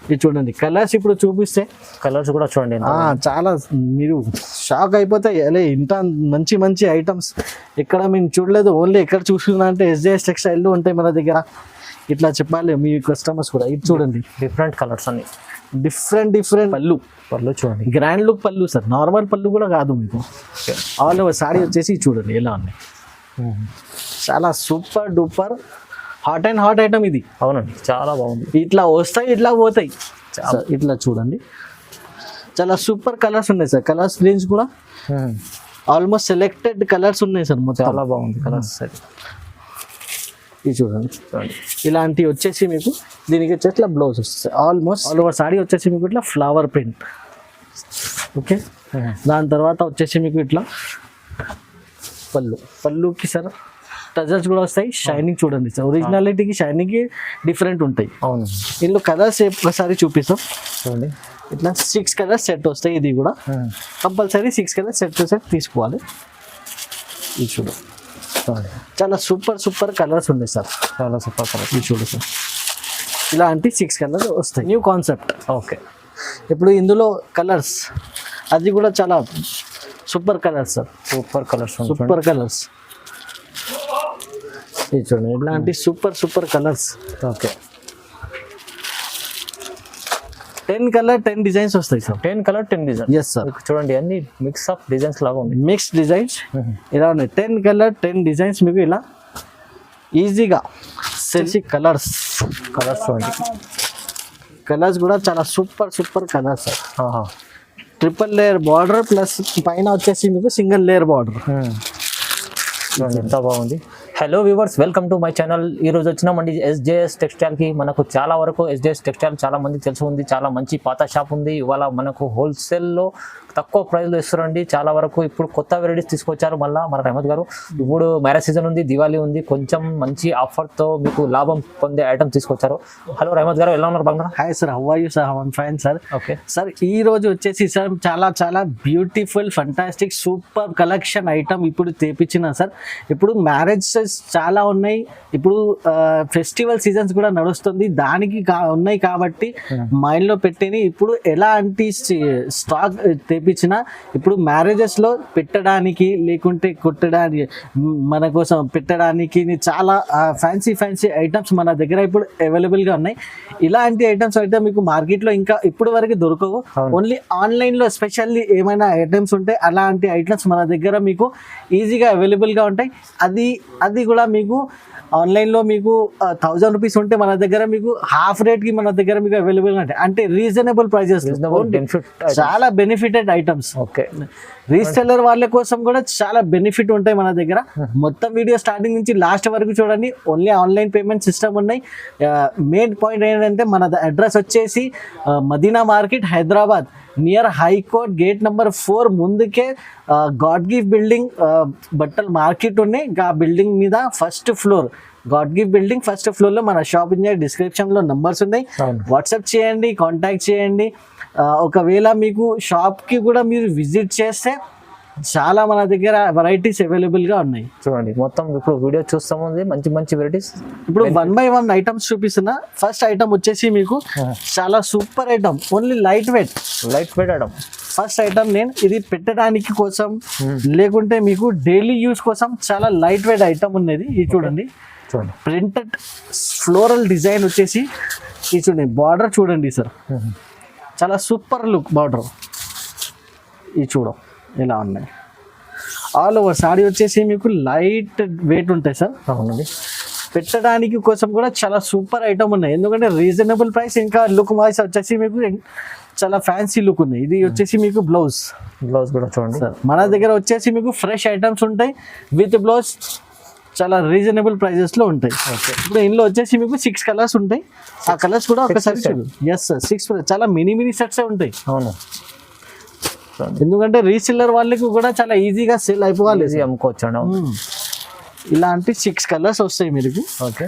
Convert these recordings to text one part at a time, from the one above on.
ఇది చూడండి కలర్స్ ఇప్పుడు చూపిస్తే కలర్స్ కూడా చూడండి చాలా మీరు షాక్ అయిపోతాయి. అలే ఇంత మంచి మంచి ఐటమ్స్ ఇక్కడ మేము చూడలేదు. ఓన్లీ ఎక్కడ చూసుకున్నా అంటే SJS టెక్స్టైల్ ఉంటాయి మన దగ్గర. ఇట్లా చెప్పాలి మీ కస్టమర్స్ కూడా. ఇది చూడండి డిఫరెంట్ కలర్స్ అన్ని, డిఫరెంట్ పళ్ళు చూడండి. గ్రాండ్ లుక్ పళ్ళు సార్, నార్మల్ పళ్ళు కూడా కాదు మీకు. ఆల్ ఓవర్ సారీ వచ్చేసి చూడండి ఎలా ఉన్నాయి. చాలా super duper hot and hot item ఇది. అవునండి చాలా బాగుంది. ఇట్లా వస్తాయి ఇట్లా పోతాయి. ఇట్లా చూడండి చాలా సూపర్ కలర్స్ ఉన్నాయి సార్. కలర్స్ రేంజ్ కూడా ఆల్మోస్ట్ సెలెక్టెడ్ కలర్స్ ఉన్నాయి సార్. మొత్తం చాలా బాగుంది కలర్స్. ఇది చూడండి ఇలాంటివి వచ్చేసి మీకు దీనికి వచ్చేసి ఇట్లా బ్లౌజ్ వస్తుంది. ఆల్మోస్ట్ ఆల్ ఓవర్ సారీ వచ్చేసి మీకు ఇట్లా ఫ్లవర్ ప్రింట్. ఓకే, దాని తర్వాత వచ్చేసి మీకు ఇట్లా పళ్ళుకి సార్ టజల్స్ కూడా వస్తాయి. షైనింగ్ చూడండి సార్, ఒరిజినాలిటీకి షైనింగ్కి డిఫరెంట్ ఉంటాయి. అవును, ఇందులో కలర్స్ ఒకసారి చూపిస్తాం చూడండి. ఇట్లా 6 కలర్స్ సెట్ వస్తాయి. ఇది కూడా కంపల్సరీ 6 కలర్స్ సెట్ తీసుకోవాలి. ఇది చూడు చాలా సూపర్ కలర్స్ ఉన్నాయి సార్. చాలా సూపర్ కలర్స్. ఇది చూడు సార్, ఇలాంటి 6 కలర్స్ వస్తాయి. New concept. ఓకే, ఇప్పుడు ఇందులో కలర్స్ అది కూడా చాలా super colours sir. Super colours. ఇది చూడండి ఇలాంటి super colours. Okay, 10 colour 10 designs వస్తాయి sir. 10 colour 10 design. Yes sir. చూడండి అన్ని మిక్స్ ఆఫ్ డిజైన్స్ లాగా ఉంది. మిక్స్ డిజైన్స్ ఇలా ఉన్నాయి. 10 కలర్ 10 డిజైన్స్ మీకు ఇలా ఈజీగా తెలిసి కలర్స్ చూడండి. కలర్స్ కూడా చాలా super colours sir. Triple layer border plus పైన వచ్చేసి మీకు సింగిల్ లేయర్ బార్డర్. ఎంత బాగుంది. Hello viewers, welcome to my channel. ఈరోజు వచ్చినామండి SJS టెక్స్టైల్కి. మనకు చాలా వరకు SJS టెక్స్టైల్ చాలా మందికి తెలిసి ఉంది. చాలా మంచి పాత షాప్ ఉంది. ఇవాళ మనకు హోల్సేల్లో తక్కువ ప్రైస్లో ఇస్తారండి. చాలా వరకు ఇప్పుడు కొత్త వెరైటీస్ తీసుకొచ్చారు మళ్ళీ మన రహమత్ గారు. ఇప్పుడు మ్యారేజ్ సీజన్ ఉంది, దివాళీ ఉంది, కొంచెం మంచి ఆఫర్తో మీకు లాభం పొందే ఐటమ్స్ తీసుకొచ్చారు. హలో రహమత్ గారు, ఎలా ఉన్నారు? బాగున్నారు? Hi sir, how are you sir? I'm fine sir. Okay sir, ఈ రోజు వచ్చేసి సార్ చాలా beautiful fantastic super collection item ఇప్పుడు తెప్పించిన సార్. ఇప్పుడు మ్యారేజెస్ చాలా ఉన్నాయి. ఇప్పుడు ఫెస్టివల్ సీజన్స్ కూడా నడుస్తుంది, దానికి ఉన్నాయి కాబట్టి మైండ్లో పెట్టిని ఇప్పుడు ఎలాంటి స్టాక్ తెప్పించిన ఇప్పుడు మ్యారేజెస్లో పెట్టడానికి లేకుంటే కుట్టడానికి మన కోసం పెట్టడానికి చాలా ఫ్యాన్సీ ఐటమ్స్ మన దగ్గర ఇప్పుడు అవైలబుల్గా ఉన్నాయి. ఇలాంటి ఐటమ్స్ అయితే మీకు మార్కెట్లో ఇంకా ఇప్పుడు వరకు దొరకవు. ఓన్లీ ఆన్లైన్లో స్పెషల్లీ ఏమైనా ఐటమ్స్ ఉంటే అలాంటి ఐటమ్స్ మన దగ్గర మీకు ఈజీగా అవైలబుల్గా ఉంటాయి. అది కూడా మీకు ఆన్లైన్లో మీకు 1000 రూపీస్ ఉంటే మన దగ్గర మీకు హాఫ్ రేట్కి మన దగ్గర మీకు అవైలబుల్ ఉంటాయి. అంటే రీజనబుల్ ప్రైజెస్, చాలా బెనిఫిటెడ్ ఐటమ్స్. ఓకే, రీసెల్లర్ వాళ్ళ కోసం కూడా చాలా బెనిఫిట్ ఉంటాయి మన దగ్గర. మొత్తం వీడియో స్టార్టింగ్ నుంచి లాస్ట్ వరకు చూడండి. ఓన్లీ ఆన్లైన్ పేమెంట్ సిస్టమ్ ఉన్నాయి. మెయిన్ పాయింట్ ఏంటంటే మన అడ్రస్ వచ్చేసి Madina market, Hyderabad, near high court gate number 4 ముందుకే గాడ్ గిఫ్ట్ బిల్డింగ్ బట్టల మార్కెట్ ఉన్నాయి. ఆ బిల్డింగ్ మీద first floor God gift building first ఫ్లోర్లో మన షాప్ ఉంది. డిస్క్రిప్షన్లో నంబర్స్ ఉన్నాయి, వాట్సాప్ చేయండి, కాంటాక్ట్ చేయండి. ఒకవేళ మీకు షాప్కి కూడా మీరు విజిట్ చేస్తే చాలా మన దగ్గర వెరైటీస్ అవైలబుల్గా ఉన్నాయి. చూడండి మొత్తం ఇప్పుడు వీడియో చూస్తాము, మంచి వెరైటీస్. ఇప్పుడు 1 by 1 ఐటమ్స్ చూపిస్తున్నా. ఫస్ట్ ఐటమ్ వచ్చేసి మీకు చాలా super item, only light weight item. First item ఇది పెట్టడానికి కోసం లేకుంటే మీకు డైలీ యూస్ కోసం చాలా లైట్ వెయిట్ ఐటమ్ ఉన్నది. ఇది చూడండి ప్రింటెడ్ ఫ్లోరల్ డిజైన్ వచ్చేసి ఇది చూడండి. బార్డర్ చూడండి సార్, చాలా సూపర్ లుక్ బార్డర్. ఇది చూడం ఇలా ఉన్నాయి. ఆల్ ఓవర్ సారీ వచ్చేసి మీకు లైట్ వెయిట్ ఉంటాయి సార్. అవునండి, పెట్టడానికి కోసం కూడా చాలా సూపర్ ఐటమ్ ఉన్నాయి. ఎందుకంటే రీజనబుల్ ప్రైస్, ఇంకా లుక్ వైస్ వచ్చేసి మీకు చాలా ఫ్యాన్సీ లుక్ ఉన్నాయి. ఇది వచ్చేసి మీకు బ్లౌజ్ కూడా చూడండి సార్. మన దగ్గర వచ్చేసి మీకు ఫ్రెష్ ఐటమ్స్ ఉంటాయి విత్ బ్లౌజ్, చాలా రీజనబుల్ ప్రైజెస్లో ఉంటాయి. ఇప్పుడు ఇందులో వచ్చేసి మీకు 6 కలర్స్ ఉంటాయి. ఆ కలర్స్ కూడా ఒకసారి చూడు. ఎస్ సార్, 6 చాలా మినీ సెట్సే ఉంటాయి. అవును, ఎందుకంటే రీసెల్లర్ వాళ్ళకి కూడా చాలా ఈజీగా సేల్ అయిపోవాలి, ఈజీ అమ్ముకోవచ్చు. ఇలాంటి 6 కలర్స్ వస్తాయి మీకు. ఓకే,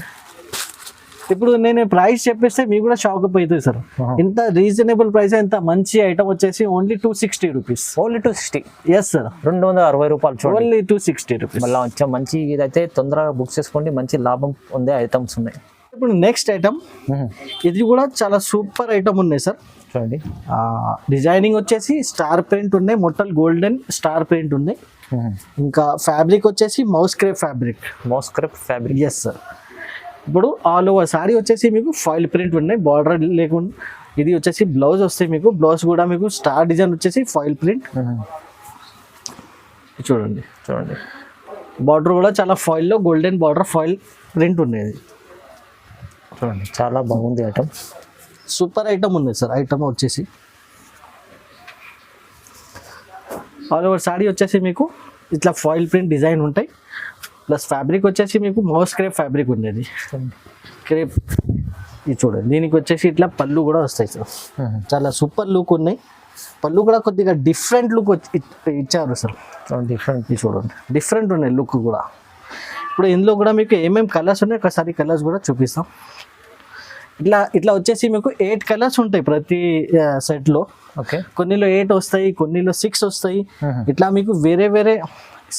ఇప్పుడు నేను ప్రైస్ చెప్పేస్తే మీకు కూడా షాక్ అప్ అవుతుంది సార్. ఇంత రీజనబుల్ ప్రైస్, ఇంత మంచి ఐటమ్ వచ్చేసి only 260 rupees. Only 260? Yes sir, 260 రూపాయలు. Only 260 rupees. మళ్ళీ మంచి ఇదైతే తొందరగా బుక్ చేసుకోండి, మంచి లాభం పొందే ఐటమ్స్ ఉన్నాయి. ఇప్పుడు నెక్స్ట్ ఐటమ్, ఇది కూడా చాలా సూపర్ ఐటమ్ ఉన్నాయి సార్. చూడండి, డిజైనింగ్ వచ్చేసి స్టార్ ప్రింట్ ఉన్నాయి, మొట్టల్ గోల్డెన్ స్టార్ ప్రింట్ ఉన్నాయి. ఇంకా ఫ్యాబ్రిక్ వచ్చేసి moss crepe fabric. Yes sir. ఇప్పుడు ఆల్ ఓవర్ సారీ వచ్చేసి మీకు ఫాయిల్ ప్రింట్ ఉన్నాయి, బార్డర్ లేకుండా. ఇది వచ్చేసి బ్లౌజ్ వస్తాయి మీకు, బ్లౌజ్ కూడా మీకు స్టార్ డిజైన్ వచ్చేసి ఫాయిల్ ప్రింట్. చూడండి, బార్డర్ కూడా చాలా ఫాయిల్లో గోల్డెన్ బార్డర్ ఫాయిల్ ప్రింట్ ఉండేది. చూడండి, చాలా బాగుంది ఐటమ్. సూపర్ ఐటమ్ ఉంది సార్. ఐటమ్ వచ్చేసి ఆల్ ఓవర్ సారీ వచ్చేసి మీకు ఇట్లా ఫాయిల్ ప్రింట్ డిజైన్ ఉంటాయి. ప్లస్ ఫ్యాబ్రిక్ వచ్చేసి మీకు మౌస్ క్రేప్ ఫ్యాబ్రిక్ ఉండేది, క్రేప్. ఇది చూడండి, దీనికి వచ్చేసి ఇట్లా పళ్ళు కూడా వస్తాయి సార్. చాలా సూపర్ లుక్ ఉన్నాయి. పళ్ళు కూడా కొద్దిగా డిఫరెంట్ లుక్ ఇచ్చారు సార్. డిఫరెంట్, చూడండి డిఫరెంట్ ఉన్నాయి లుక్ కూడా. ఇప్పుడు ఇందులో కూడా మీకు ఏమేమి కలర్స్ ఉన్నాయి ఒకసారి కలర్స్ కూడా చూపిస్తాం. ఇట్లా వచ్చేసి మీకు 8 కలర్స్ ఉంటాయి ప్రతి సెట్లో. ఓకే, కొన్నిలో 8 వస్తాయి, కొన్నిలో 6 వస్తాయి. ఇట్లా మీకు వేరే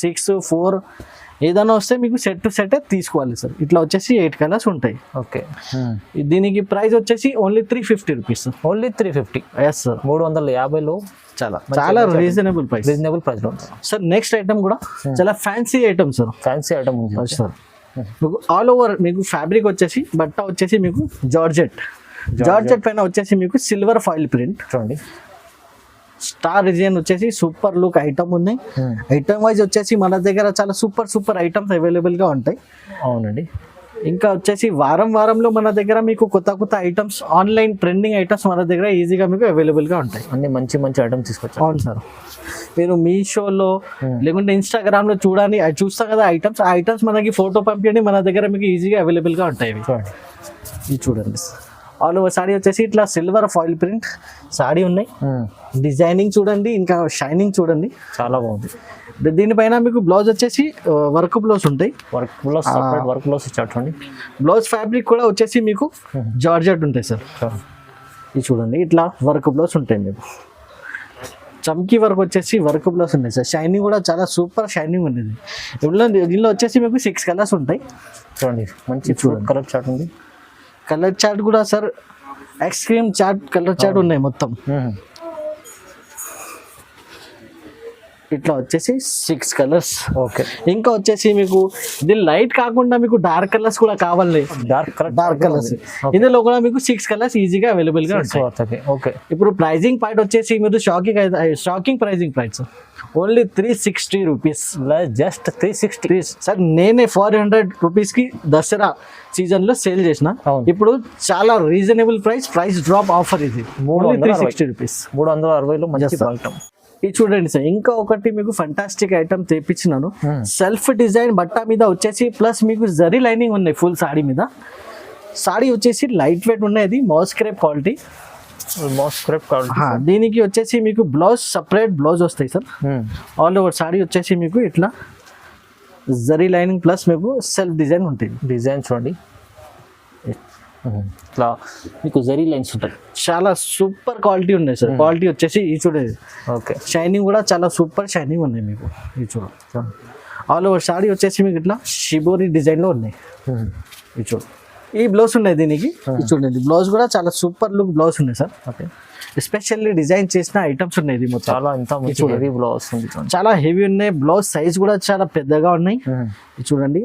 6, 4 ఏదైనా వస్తే మీకు సెట్ టు సెట్ తీసుకోవాలి సార్. ఇట్లా వచ్చేసి 8 కలర్స్ ఉంటాయి. ఓకే, దీనికి ప్రైస్ వచ్చేసి only 350 rupees. Only 350. Yes sir, 350లో చాలా రీజనబుల్ ప్రైస్ లో ఉంటుంది సార్. నెక్స్ట్ ఐటమ్ కూడా చాలా fancy item sir. Fancy item ఉంది సార్. మీకు ఆల్ ఓవర్ మీకు ఫ్యాబ్రిక్ వచ్చేసి బట్ట వచ్చేసి మీకు జార్జెట్ పైన వచ్చేసి మీకు సిల్వర్ ఫాయిల్ ప్రింట్. చూడండి, స్టార్ డిజైన్ వచ్చేసి సూపర్ లుక్ ఐటమ్ ఉన్నాయి. ఐటమ్ వైజ్ వచ్చేసి మన దగ్గర చాలా సూపర్ ఐటమ్స్ అవైలబుల్ గా ఉంటాయి. అవునండి. ఇంకా వచ్చేసి వారంలో మన దగ్గర మీకు కొత్త ఐటమ్స్, ఆన్లైన్ ట్రెండింగ్ ఐటమ్స్ మన దగ్గర ఈజీగా మీకు అవైలబుల్ గా ఉంటాయి. అన్ని మంచి ఐటమ్స్ తీసుకొచ్చారు. అవును సార్. మీరు మీషోలో లేకుంటే ఇన్స్టాగ్రామ్ లో చూస్తాం కదా ఐటమ్స్. ఆ ఐటమ్స్ మనకి ఫోటో పంపించండి, మన దగ్గర మీకు ఈజీగా అవైలబుల్ గా ఉంటాయి. ఇది చూడండి, ఆల్ ఓవర్ సారీ వచ్చేసి ఇట్లా సిల్వర్ ఫాయిల్ ప్రింట్ సారీ ఉన్నాయి. డిజైనింగ్ చూడండి, ఇంకా షైనింగ్ చూడండి, చాలా బాగుంది. దీనిపైన మీకు బ్లౌజ్ వచ్చేసి వర్క్ బ్లౌజ్ ఉంటాయి. వర్క్ బ్లౌజ్ చూడండి. బ్లౌజ్ ఫ్యాబ్రిక్ కూడా వచ్చేసి మీకు జార్జెట్ ఉంటాయి సార్. ఇది చూడండి, ఇట్లా వర్క్ బ్లౌజ్ ఉంటాయి మీకు. చమ్కీ వర్క్ వచ్చేసి వర్క్ బ్లౌజ్ ఉన్నాయి సార్. షైనింగ్ కూడా చాలా సూపర్ షైనింగ్ ఉండేది. దీనిలో వచ్చేసి మీకు 6 కలర్స్ ఉంటాయి. చూడండి, మంచి కలర్ చార్ట్ ఉంది. కలర్ చార్ట్ కూడా sir ice cream chart, colour chart ఉన్నాయి మొత్తం. ఇట్లా వచ్చేసి 6 కలర్స్. ఓకే, ఇంకా వచ్చేసి మీకు ఇది లైట్ కాకుండా మీకు డార్క్ కలర్స్ కూడా కావాలి. డార్క్ కలర్స్ ఇందులో కూడా మీకు 6 కలర్స్ ఈజీగా అవైలబుల్ గా ఉంటాయి. ఓకే, ఇప్పుడు ప్రైజింగ్ పాయింట్ వచ్చేసి మీరు shocking pricing points only 360 rupees. Just 360 sir. నేనే 400 రూపీస్ కి దసరా సీజన్ లో సేల్ చేసిన. ఇప్పుడు చాలా రీజనబుల్ ప్రైస్ డ్రాప్ ఆఫర్. ఇది 360 రూపీస్. 360లో మంచి ఐటమ్. ఇది చూడండి సార్. ఇంకా ఒకటి మీకు ఫంటాస్టిక్ ఐటమ్ తెప్పించినాను. సెల్ఫ్ డిజైన్ బట్ట మీద వచ్చేసి ప్లస్ మీకు జరీ లైనింగ్ ఉన్నాయి ఫుల్ సాడీ మీద. సాడీ వచ్చేసి లైట్ వెయిట్ ఉన్నాయి, మౌస్ క్రేప్ క్వాలిటీ. దీనికి వచ్చేసి మీకు బ్లౌజ్ సపరేట్ బ్లౌజ్ వస్తాయి సార్. ఆల్ ఓవర్ సాడీ వచ్చేసి మీకు ఇట్లా జరీ లైనింగ్ ప్లస్ మీకు సెల్ఫ్ డిజైన్ ఉంటుంది. డిజైన్ చూడండి, ఇట్లా మీకు జరీ లైన్స్ ఉంటాయి. చాలా సూపర్ క్వాలిటీ ఉన్నాయి సార్. క్వాలిటీ వచ్చేసి ఇది చూడండి. ఓకే, షైనింగ్ కూడా చాలా సూపర్ షైనింగ్ ఉన్నాయి మీకు. ఇది చూడండి, ఆల్ ఓవర్ సాడీ వచ్చేసి మీకు ఇట్లా షిబోరి డిజైన్ లో ఉన్నాయి. ఇది చూడండి, ఈ బ్లౌజ్ ఉన్నాయి దీనికి. ఇది చూడండి, బ్లౌజ్ కూడా చాలా సూపర్ లుక్ బ్లౌజ్ ఉన్నాయి సార్. ఓకే, ఎస్పెషల్లీ డిజైన్ చేసిన ఐటమ్స్ ఉన్నాయి. ఇది మొత్తం చాలా హెవీ బ్లౌజ్ ఉంది. చాలా హెవీ ఉన్నాయి. బ్లౌజ్ సైజ్ కూడా చాలా పెద్దగా ఉన్నాయి. ఇది చూడండి.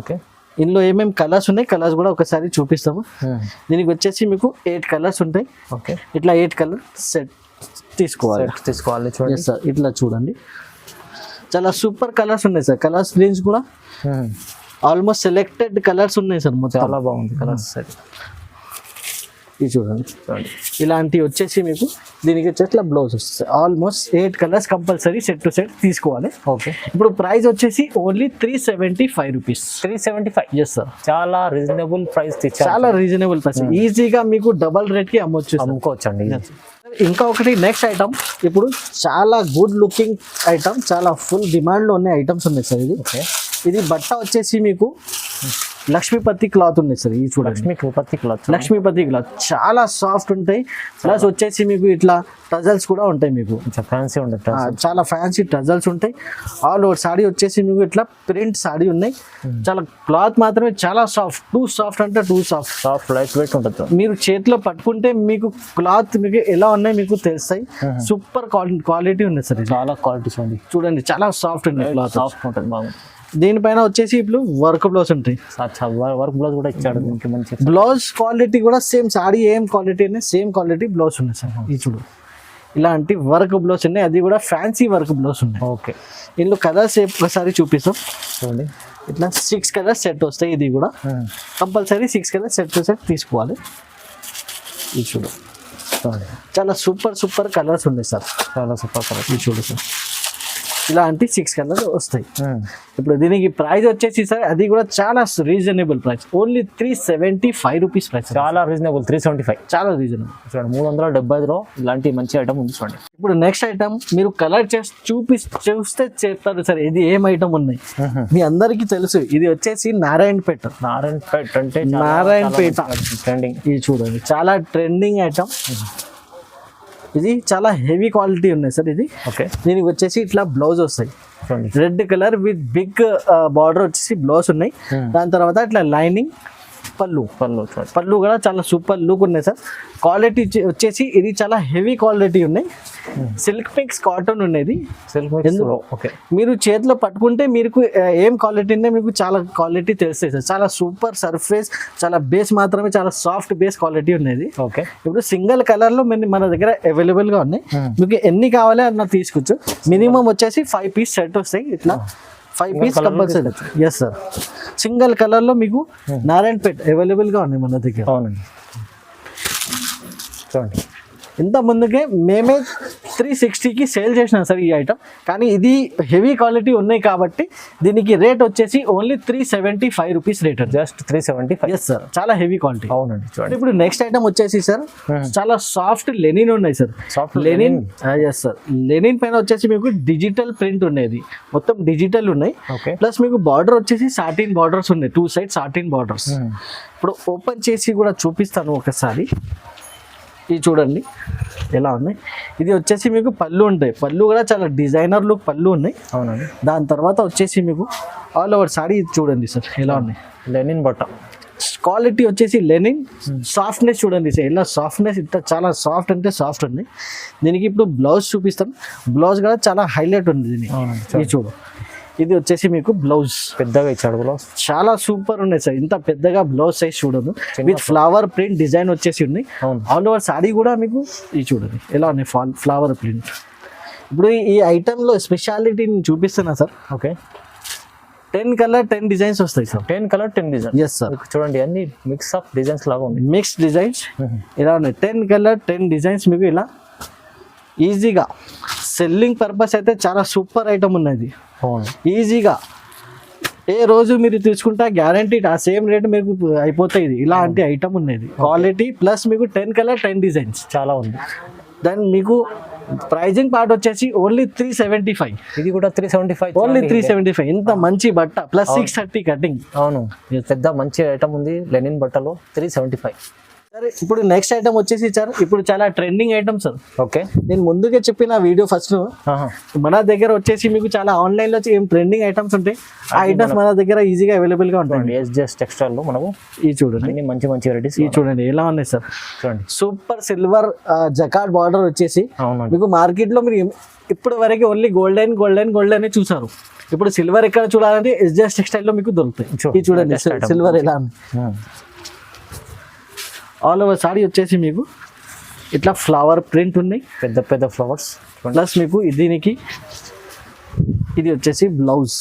ఓకే, ఇందులో ఏమేమి కలర్స్ ఉన్నాయి, కలర్స్ కూడా ఒకసారి చూపిస్తాము. దీనికి వచ్చేసి మీకు 8 కలర్స్ ఉంటాయి. ఓకే, ఇట్లా 8 కలర్ సెట్ తీసుకోవాలి. చూడండి సార్. ఇట్లా చూడండి, చాలా సూపర్ కలర్స్ ఉన్నాయి సార్. కలర్స్ రేంజ్ కూడా ఆల్మోస్ట్ సెలెక్టెడ్ కలర్స్ ఉన్నాయి సార్ మొత్తం. చాలా బాగుంది కలర్స్. ఇది చూడండి, ఇలాంటివి వచ్చేసి మీకు దీనికి వచ్చేసి బ్లౌజ్ వస్తుంది. Almost 8 colours compulsory set to set తీసుకోవాలి. ఓకే, ఇప్పుడు ప్రైస్ వచ్చేసి ఓన్లీ 375 రూపీస్. 375. ఎస్ సార్, చాలా రీజనబుల్ ప్రైస్. చాలా రీజనబుల్ ప్రైస్. ఈజీగా మీకు డబల్ రేట్ కి అమ్ముకోవచ్చు అండి. ఇంకా ఒకటి నెక్స్ట్ ఐటమ్, ఇప్పుడు చాలా గుడ్ లుకింగ్ ఐటమ్, చాలా ఫుల్ డిమాండ్ లో ఉన్న ఐటమ్స్ ఉన్నాయి సార్. ఇది బట్ట వచ్చేసి మీకు లక్ష్మీపతి క్లాత్ ఉంది సార్. ఇది చూడండి, లక్ష్మీపతి క్లాత్. లక్ష్మీపతి క్లాత్ చాలా సాఫ్ట్ ఉంటాయి. ప్లస్ వచ్చేసి మీకు ఇట్లా టజల్స్ కూడా ఉంటాయి. మీకు ఫ్యాన్సీ ఉంటుంది, చాలా ఫ్యాన్సీ టజల్స్ ఉంటాయి. ఆల్ ఓవర్ సాడీ వచ్చేసి మీకు ఇట్లా ప్రింట్ సాడీ ఉన్నాయి. చాలా క్లాత్ మాత్రమే చాలా సాఫ్ట్, టూ సాఫ్ట్ అంటే two soft, soft light weight ఉంటుంది. మీరు చేతిలో పట్టుకుంటే మీకు క్లాత్ మీకు ఎలా ఉన్నాయి మీకు తెలుస్తాయి. సూపర్ క్వాలిటీ ఉంది సార్. చాలా క్వాలిటీస్ ఉంది చూడండి, చాలా సాఫ్ట్ ఉంది క్లాత్, సాఫ్ట్ ఉంటుంది బాగుంది. దీనిపైన వచ్చేసి ఇప్పుడు వర్క్ బ్లౌజ్ ఉంటాయి. వర్క్ బ్లౌజ్ కూడా ఇచ్చాడు దీనికి మంచి. బ్లౌజ్ క్వాలిటీ కూడా సేమ్ సాడీ ఏం క్వాలిటీ ఉన్నాయి సేమ్ క్వాలిటీ బ్లౌజ్ ఉన్నాయి సార్. ఇది చూడు, ఇలాంటి వర్క్ బ్లౌజ్ ఉన్నాయి, అది కూడా ఫ్యాన్సీ వర్క్ బ్లౌజ్ ఉన్నాయి. ఓకే, ఇందులో కలర్స్ ఒకసారి చూపిస్తాం చూడండి. ఇట్లా 6 కలర్స్ సెట్ వస్తాయి. ఇది కూడా compulsory 6 colours set to set తీసుకోవాలి. ఇది చూడు, చాలా సూపర్ కలర్స్ ఉన్నాయి సార్. చాలా సూపర్ కలర్స్. ఇది చూడు సార్, ఇలాంటి 6 కలర్స్ వస్తాయి. ఇప్పుడు దీనికి ప్రైస్ వచ్చేసి సార్ అది కూడా చాలా reasonable price, only 375 rupees price. చాలా రీజనబుల్, 375 చాలా రీజనబుల్. చూడండి 375లో ఇలాంటి మంచి ఐటమ్ ఉంది చూడండి. ఇప్పుడు నెక్స్ట్ ఐటమ్ మీరు కలర్ చూస్తే చెప్తారు సార్ ఇది ఏం ఐటమ్ ఉన్నాయి. మీ అందరికీ తెలుసు, ఇది వచ్చేసి నారాయణపేట. నారాయణపేట అంటే నారాయణపేట ట్రెండింగ్. ఇది చూడండి, చాలా ట్రెండింగ్ ఐటమ్. ఇది చాలా హెవీ క్వాలిటీ ఉన్నాయి సార్. ఇది ఓకే, దీనికి వచ్చేసి ఇట్లా బ్లౌజ్ వస్తాయి. Red colour with big border వచ్చేసి బ్లౌజ్ ఉన్నాయి. దాని తర్వాత ఇట్లా లైనింగ్ పళ్ళు కూడా చాలా సూపర్ లుక్ ఉన్నాయి సార్. క్వాలిటీ వచ్చేసి ఇది చాలా హెవీ క్వాలిటీ ఉన్నాయి. సిల్క్ మిక్స్ కాటన్ ఉన్నది. ఓకే, మీరు చేతిలో పట్టుకుంటే మీకు ఏం క్వాలిటీ ఉందో మీకు చాలా క్వాలిటీ తెలుస్తాయి సార్. చాలా సూపర్ సర్ఫేస్, చాలా బేస్ మాత్రమే చాలా సాఫ్ట్ బేస్ క్వాలిటీ ఉన్నది. ఓకే, ఇప్పుడు సింగిల్ కలర్ లో మన దగ్గర అవైలబుల్ గా ఉన్నాయి. మీకు ఎన్ని కావాలో అన్న తీసుకోవచ్చు. మినిమం వచ్చేసి 5 పీస్ సెట్ వస్తాయి. ఇట్లా 5 piece compulsory. Yes sir, single colour లో మీకు నారాయణపేట అవైలబుల్ గా ఉన్నాయి మన దగ్గర. అవునండి, చూడండి. ఇంత ముందుకే మేమే 360కి సేల్ చేసినాం సార్ ఈ ఐటమ్. కానీ ఇది హెవీ క్వాలిటీ ఉన్నాయి కాబట్టి దీనికి రేట్ వచ్చేసి only 375 rupees rate. Just 375. Yes sir, చాలా హెవీ క్వాలిటీ. అవునండి, చూడండి. ఇప్పుడు నెక్స్ట్ ఐటమ్ వచ్చేసి సార్ చాలా సాఫ్ట్ లెనిన్ ఉన్నాయి sir. Soft linen. Yes sir, linen పైన వచ్చేసి మీకు డిజిటల్ ప్రింట్ ఉన్నది, మొత్తం డిజిటల్ ఉన్నాయి. ఓకే, ప్లస్ మీకు బార్డర్ వచ్చేసి సాటిన్ బార్డర్స్ ఉన్నాయి, 2 సైడ్ సాటిన్ బార్డర్స్. ఇప్పుడు ఓపెన్ చేసి కూడా చూపిస్తాను ఒకసారి. ఇది చూడండి ఎలా ఉన్నాయి. ఇది వచ్చేసి మీకు పళ్ళు ఉంటాయి, పళ్ళు కూడా చాలా డిజైనర్ లుక్ పళ్ళు ఉన్నాయి. అవునండి. దాని తర్వాత వచ్చేసి మీకు ఆల్ ఓవర్ సారీ ఇది చూడండి సార్ ఎలా ఉన్నాయి. లెనిన్ బట్ట క్వాలిటీ వచ్చేసి లెనిన్. సాఫ్ట్నెస్ చూడండి సార్, ఇలా సాఫ్ట్నెస్ ఇంత చాలా సాఫ్ట్ అంటే సాఫ్ట్ ఉంది. దీనికి ఇప్పుడు బ్లౌజ్ చూపిస్తాను. బ్లౌజ్ కూడా చాలా హైలైట్ ఉంది దీనికి. ఇది చూడు, ఇది వచ్చేసి మీకు బ్లౌజ్ పెద్దగా ఇచ్చాడు. బ్లౌజ్ చాలా సూపర్ ఉన్నాయి సార్. ఇంత పెద్దగా బ్లౌజ్ సైజ్ చూడదు, విత్ ఫ్లవర్ ప్రింట్ డిజైన్ వచ్చేసి ఉన్నాయి. ఆల్ ఓవర్ సారీ కూడా మీకు ఇది చూడండి ఎలా ఉన్నాయి, ఫ్లవర్ ప్రింట్. ఇప్పుడు ఈ ఐటెంలో స్పెషాలిటీ నేను చూపిస్తున్నా సార్. ఓకే, 10 కలర్ 10 డిజైన్స్ వస్తాయి sir. 10 colour 10 design. Yes sir, చూడండి అన్ని మిక్స్ ఆఫ్ డిజైన్స్ లాగా ఉంది. మిక్స్ డిజైన్స్ ఇలా ఉన్నాయి. 10 కలర్ 10 డిజైన్స్ మీకు ఇలా ఈజీగా సెల్లింగ్ పర్పస్ అయితే చాలా సూపర్ ఐటమ్ ఉన్నది. ఈజీగా ఏ రోజు మీరు తీసుకుంటా గ్యారంటీ ఆ సేమ్ రేట్ మీకు అయిపోతాయి. ఇది ఇలాంటి ఐటమ్ ఉన్నది, క్వాలిటీ ప్లస్ మీకు 10 కలర్ 10 డిజైన్స్ చాలా ఉంది. దెన్ మీకు ప్రైజింగ్ పార్ట్ వచ్చేసి ఓన్లీ 375. ఇది కూడా 375, ఓన్లీ 375. ఇంత మంచి బట్ట ప్లస్ 630 కటింగ్. అవును, పెద్ద మంచి ఐటమ్ ఉంది లెనిన్ బట్టలో 375. సరే, ఇప్పుడు నెక్స్ట్ ఐటమ్ వచ్చేసి సార్ ఇప్పుడు చాలా ట్రెండింగ్ ఐటమ్ సార్. ఓకే, నేను ముందుగా చెప్పిన వీడియో ఫస్ట్ మన దగ్గర వచ్చేసి మీకు చాలా ఆన్లైన్ లో ఏం ట్రెండింగ్ ఐటమ్స్ ఉంటాయి, ఆ ఐటమ్స్ మన దగ్గర ఈజీగా అవైలబుల్ గా ఉంటాయి. ఎస్జేఎస్ టెక్స్టైల్ లో మనము ఇది చూడండి మంచి మంచి వెరైటీస్. ఇది చూడండి ఎలా ఉన్నాయి సార్. చూడండి సూపర్ సిల్వర్ జకార్డ్ బార్డర్ వచ్చేసి మీకు మార్కెట్ లో మీరు ఇప్పుడు వరకు ఓన్లీ గోల్డెన్ చూసారు. ఇప్పుడు సిల్వర్ ఎక్కడ చూడాలంటే ఎస్జేఎస్ టెక్స్టైల్ లో మీకు దొరుకుతాయి. ఇది చూడండి సిల్వర్ ఎలా ఉంది. ఆల్ ఓవర్ సారీ వచ్చేసి మీకు ఇట్లా ఫ్లవర్ ప్రింట్ ఉన్నాయి, పెద్ద పెద్ద ఫ్లవర్స్. ప్లస్ మీకు దీనికి ఇది వచ్చేసి బ్లౌజ్.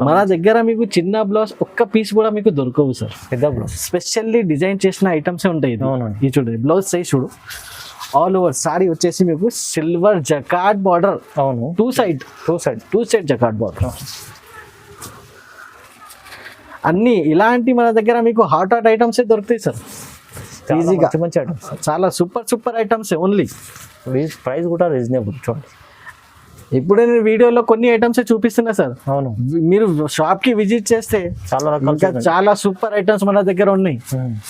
మన దగ్గర మీకు చిన్న బ్లౌజ్ ఒక్క పీస్ కూడా మీకు దొరకవు సార్. పెద్ద బ్లౌజ్ స్పెషల్లీ డిజైన్ చేసిన ఐటమ్స్ ఉంటాయి. ఇది చూడండి బ్లౌజ్ సైజ్ చూడు. ఆల్ ఓవర్ సారీ వచ్చేసి మీకు సిల్వర్ జకార్డ్ బార్డర్. అవును, టూ సైడ్ జకార్డ్ బార్డర్. అన్ని ఇలాంటి మన దగ్గర మీకు హాట్ ఐటమ్స్ దొరుకుతాయి సార్ ఈజీగా. మంచి ఐటమ్స్, చాలా సూపర్ ఐటమ్స్ ఓన్లీ. ప్రైస్ కూడా రీజనబుల్. చూడండి ఇప్పుడు నేను వీడియోలో కొన్ని ఐటమ్స్ చూపిస్తున్నా సార్, అవును, మీరు షాప్ కి విజిట్ చేస్తే చాలా రకాలు ఇంకా చాలా సూపర్ ఐటమ్స్ మన దగ్గర ఉన్నాయి.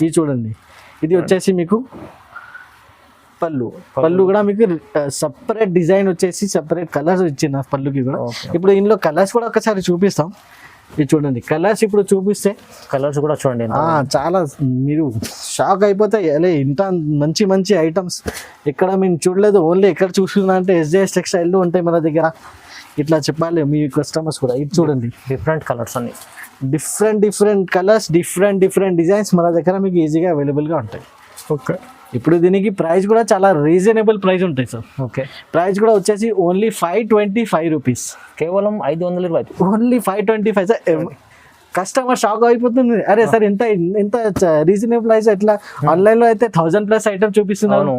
ఇది చూడండి, ఇది వచ్చేసి మీకు పళ్ళు కూడా మీకు సపరేట్ డిజైన్ వచ్చేసి సపరేట్ కలర్స్ ఇచ్చిన పళ్ళుకి కూడా. ఇప్పుడు ఇందులో కలర్స్ కూడా ఒకసారి చూపిస్తాం. ఇది చూడండి కలర్స్ ఇప్పుడు చూపిస్తే కలర్స్ కూడా చూడండి చాలా మీరు షాక్ అయిపోతాయి. అలే ఇంత మంచి మంచి ఐటమ్స్ ఎక్కడ మేము చూడలేదు, ఓన్లీ ఎక్కడ చూసుకున్నా అంటే SJS టెక్స్టైల్ ఉంటాయి మన దగ్గర. ఇట్లా చెప్పాలి మీ కస్టమర్స్ కూడా. ఇది చూడండి డిఫరెంట్ కలర్స్ అన్ని, డిఫరెంట్ కలర్స్, డిఫరెంట్ డిజైన్స్ మన దగ్గర మీకు ఈజీగా అవైలబుల్గా ఉంటాయి. ఓకే, ఇప్పుడు దీనికి ప్రైస్ కూడా చాలా రీజనబుల్ ప్రైస్ ఉంటాయి సార్. ఓకే, ప్రైస్ కూడా వచ్చేసి ఓన్లీ 525 రూపీస్, కేవలం 520, ఓన్లీ 525 సార్. కస్టమర్ షాక్ అయిపోతుంది, అరే సార్ ఎంత రీజనబుల్ ప్రైస్, ఎట్లా ఆన్లైన్ లో అయితే 1000+ ఐటమ్ చూపిస్తున్నాను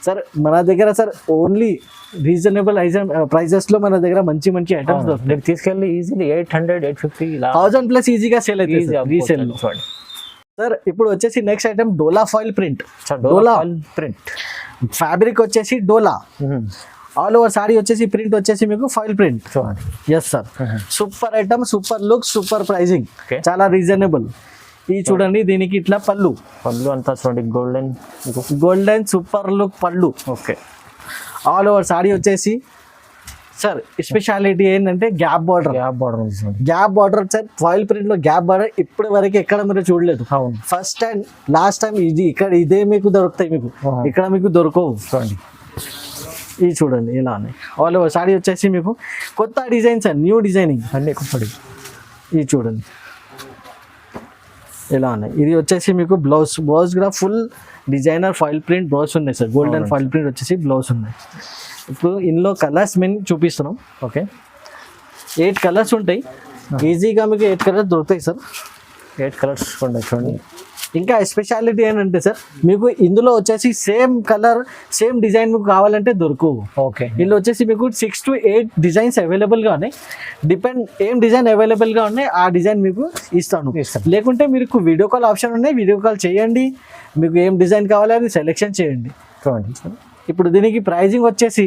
సార్. మన దగ్గర సార్ ఓన్లీ రీజనబుల్ ప్రైజెస్ లో మన దగ్గర మంచి మంచి ఐటమ్స్ దొరుకుతాయి. తీసుకెళ్ళి ఈజీలీ 800, 850, 1000+ ఈజీగా సేల్ అవుతుంది రీసేల్ లో చూడండి సార్. ఇప్పుడు వచ్చేసి నెక్స్ట్ ఐటమ్ డోలా ఫాయిల్ ప్రింట్. డోలా ప్రింట్ ఫ్యాబ్రిక్ వచ్చేసి డోలా, ఆల్ ఓవర్ సారీ వచ్చేసి ప్రింట్ వచ్చేసి మీకు ఫాయిల్ ప్రింట్. చూడండి, yes sir, super item, super look, super pricing, Okay. చాలా రీజనబుల్. ఇది చూడండి, దీనికి ఇట్లా పళ్ళు అంతా చూడండి గోల్డెన్ సూపర్ లుక్ పళ్ళు. ఓకే, ఆల్ ఓవర్ సారీ వచ్చేసి సార్ స్పెషాలిటీ ఏంటంటే gap border. Gap border sir, foil print లో గ్యాప్ బార్డర్ ఇప్పటి వరకు ఎక్కడ మీరు చూడలేదు. అవును, ఫస్ట్ అండ్ లాస్ట్ టైం ఇది ఇక్కడ ఇదే మీకు దొరుకుతాయి, మీకు ఇక్కడ మీకు దొరకవు. చూడండి, ఇది చూడండి ఇలా ఉన్నాయి. ఆల్ ఓవర్ సారీ వచ్చేసి మీకు కొత్త డిజైన్ సార్, న్యూ డిజైనింగ్ అన్ని కొత్తది. ఇది చూడండి ఇలా ఉన్నాయి. ఇది వచ్చేసి మీకు బ్లౌజ్ కూడా full designer foil print blouse ఉన్నాయి సార్. గోల్డెన్ ఫాయిల్ ప్రింట్ వచ్చేసి బ్లౌజ్ ఉన్నాయి. ఇప్పుడు ఇందులో కలర్స్ మేము చూపిస్తున్నాం. ఓకే, 8 కలర్స్ ఉంటాయి, ఈజీగా మీకు 8 కలర్స్ దొరుకుతాయి సార్. 8 కలర్స్ చూడండి. ఇంకా స్పెషాలిటీ ఏంటంటే సార్, మీకు ఇందులో వచ్చేసి సేమ్ కలర్ సేమ్ డిజైన్ మీకు కావాలంటే దొరకవు. ఓకే, ఇందులో వచ్చేసి మీకు 6 to 8 డిజైన్స్ అవైలబుల్గా ఉన్నాయి. డిపెండ్ ఏం డిజైన్ అవైలబుల్గా ఉన్నాయి ఆ డిజైన్ మీకు ఇస్తాను. లేకుంటే మీకు వీడియో కాల్ ఆప్షన్ ఉన్నాయి, వీడియో కాల్ చేయండి, మీకు ఏం డిజైన్ కావాలో అది సెలెక్షన్ చేయండి. చూడండి, ఇప్పుడు దీనికి ప్రైజింగ్ వచ్చేసి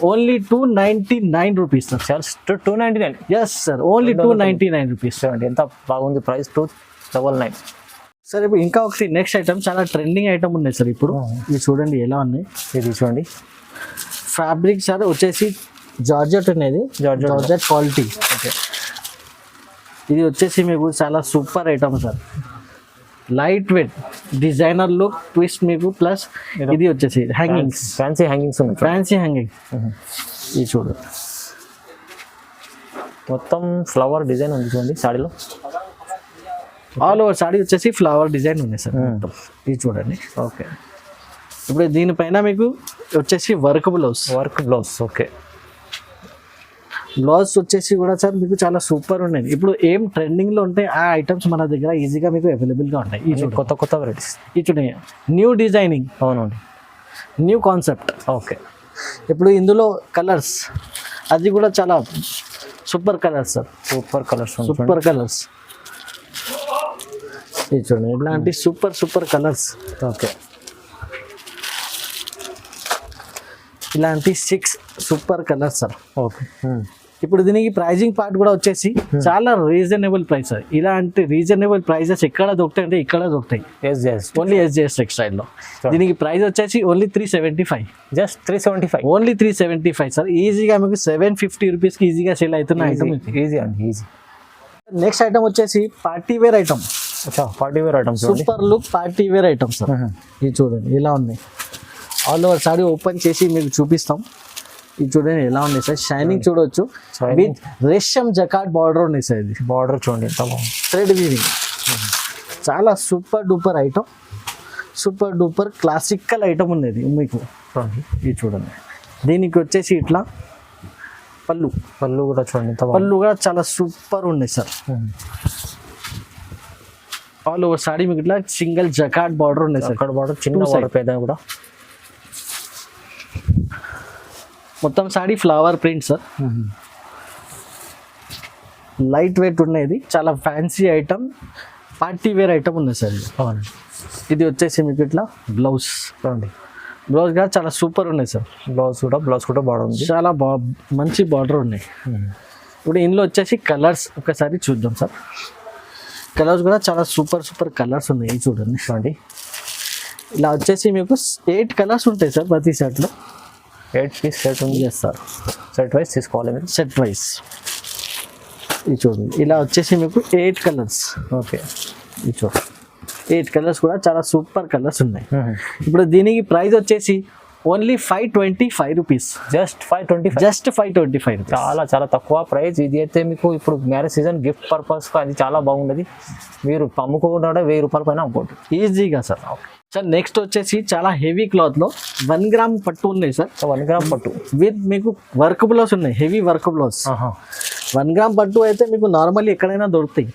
only 299 rupees sir. 299. Yes sir, only 299 rupees. చూడండి ఎంత బాగుంది ప్రైస్, 299 సార్. ఇప్పుడు ఇంకా ఒకటి నెక్స్ట్ ఐటమ్ చాలా ట్రెండింగ్ ఐటమ్ ఉన్నాయి సార్. ఇప్పుడు ఇది చూడండి ఎలా ఉన్నాయి. ఇది చూడండి, ఫ్యాబ్రిక్ సార్ వచ్చేసి జార్జెట్ అనేది, జార్జెట్ క్వాలిటీ. ఓకే, ఇది వచ్చేసి మీకు చాలా super item sir. Light weight designer look twist మీకు, ప్లస్ ఇది వచ్చేసి హ్యాంగింగ్స్, ఫ్యాన్సీ హ్యాంగింగ్స్ ఉన్నాయి. Fancy hanging. ఇది చూడండి మొత్తం ఫ్లవర్ డిజైన్ ఉంది చూడండి సాడీలో. ఆల్ ఓవర్ సాడీ వచ్చేసి ఫ్లవర్ డిజైన్ ఉన్నాయి సార్. ఇది చూడండి. ఓకే, ఇప్పుడు దీనిపైన మీకు వచ్చేసి వర్క్ బ్లౌజ్. ఓకే, బ్లౌజ్ వచ్చేసి కూడా సార్ మీకు చాలా సూపర్ ఉన్నాయి. ఇప్పుడు ఏం ట్రెండింగ్ లో ఉంటాయి ఆ ఐటమ్స్ మన దగ్గర ఈజీగా మీకు అవైలబుల్ గా ఉంటాయి. ఈ కొత్త వెరైటీస్. ఇది చూడండి, న్యూ డిజైనింగ్, అవునండి, న్యూ కాన్సెప్ట్. ఓకే, ఇప్పుడు ఇందులో కలర్స్ అది కూడా చాలా super colours sir. Super colours. ఇది చూడండి ఇట్లాంటి సూపర్ కలర్స్. ఓకే, ఇలాంటి 6 సూపర్ కలర్స్ సార్. ఓకే, ఇప్పుడు దీనికి ప్రైజింగ్ పార్ట్ కూడా వచ్చేసి చాలా రీజనబుల్ ప్రైస్. ఇలాంటి రీజనబుల్ ప్రైజెస్ ఎక్కడ దొరుకుతాయి అంటే ఇక్కడ దొరుకుతాయి, ఓన్లీ SJS టెక్స్టైల్ లో. దీనికి ప్రైస్ వచ్చేసి ఓన్లీ 375, జస్ట్ 375, ఓన్లీ 375 సార్. ఈజీగా మీకు 750 రూపీస్కి ఈజీగా సేల్ అవుతున్న ఐటమ్. ఈజీ అండి, ఈజీ. నెక్స్ట్ ఐటమ్ వచ్చేసి party wear item. Party wear item, super look party wear item sir. ఇది చూడండి ఇలా ఉన్నాయి. ఆల్ ఓవర్ సారీ ఓపెన్ చేసి మీకు చూపిస్తాం. ఇది చూడండి ఎలా ఉంది సార్, షైనింగ్ చూడవచ్చు. విత్ రేషం జకాట్ బార్డర్ ఉంది సార్. ఇది బార్డర్ చూడండి ఎంత బాగుంది, థ్రెడ్ వీవింగ్. చాలా super duper item, super duper classical item ఉన్నది మీకు. ఇది చూడండి, దీనికి వచ్చేసి ఇట్లా పళ్ళు కూడా చూడండి, పళ్ళు కూడా చాలా సూపర్ ఉన్నాయి సార్. ఆల్ ఓవర్ సారీ మీకు ఇట్లా సింగిల్ జకాట్ బార్డర్ ఉన్నాయి సార్. బార్డర్ చిన్న బార్డర్, పెద్ద కూడా. మొత్తం sari flower print sir. Light weight ఉన్నది, చాలా fancy item, party wear item ఉంది సార్. ఇది వచ్చేసి మీకు ఇట్లా బ్లౌజ్. బ్లౌజ్ కూడా చాలా సూపర్ ఉన్నాయి సార్. బ్లౌజ్ కూడా బాగుంది. చాలా మంచి బార్డర్ ఉన్నాయి. ఇప్పుడు ఇందులో వచ్చేసి కలర్స్ ఒకసారి చూద్దాం సార్. కలర్స్ కూడా చాలా సూపర్ కలర్స్ ఉన్నాయి. చూడండి ఇలా వచ్చేసి మీకు 8 కలర్స్ ఉంటాయి సార్ ప్రతి సెట్లో. 8 పీస్ సెట్ ఉంది. ఎస్ సార్, సెట్ వైస్ తీసుకోవాలి మీరు. సెట్ వైస్ ఇది చూడండి. ఇలా వచ్చేసి మీకు 8 కలర్స్. ఓకే, ఇది చూడండి 8 కలర్స్ కూడా చాలా సూపర్ కలర్స్ ఉన్నాయి. ఇప్పుడు దీనికి ప్రైస్ వచ్చేసి ఓన్లీ 525 రూపీస్. Just 525 rupees. చాలా తక్కువ ప్రైస్. ఇది అయితే మీకు ఇప్పుడు మ్యారేజ్ సీజన్ గిఫ్ట్ పర్పస్ అది చాలా బాగుండదు. మీరు అమ్ముకోకుండా 1000 రూపాయల పైన అమ్ముకోండి ఈజీగా సార్. సార్ నెక్స్ట్ వచ్చేసి చాలా హెవీ క్లాత్ లో 1 గ్రామ్ పట్టు ఉన్నాయి సార్. 1 గ్రామ్ పట్టు విత్ మీకు వర్క్ బ్లౌజ్ ఉన్నాయి, హెవీ వర్క్ బ్లౌజ్. 1 గ్రామ్ పట్టు అయితే మీకు నార్మల్లీ ఎక్కడైనా దొరుకుతాయి.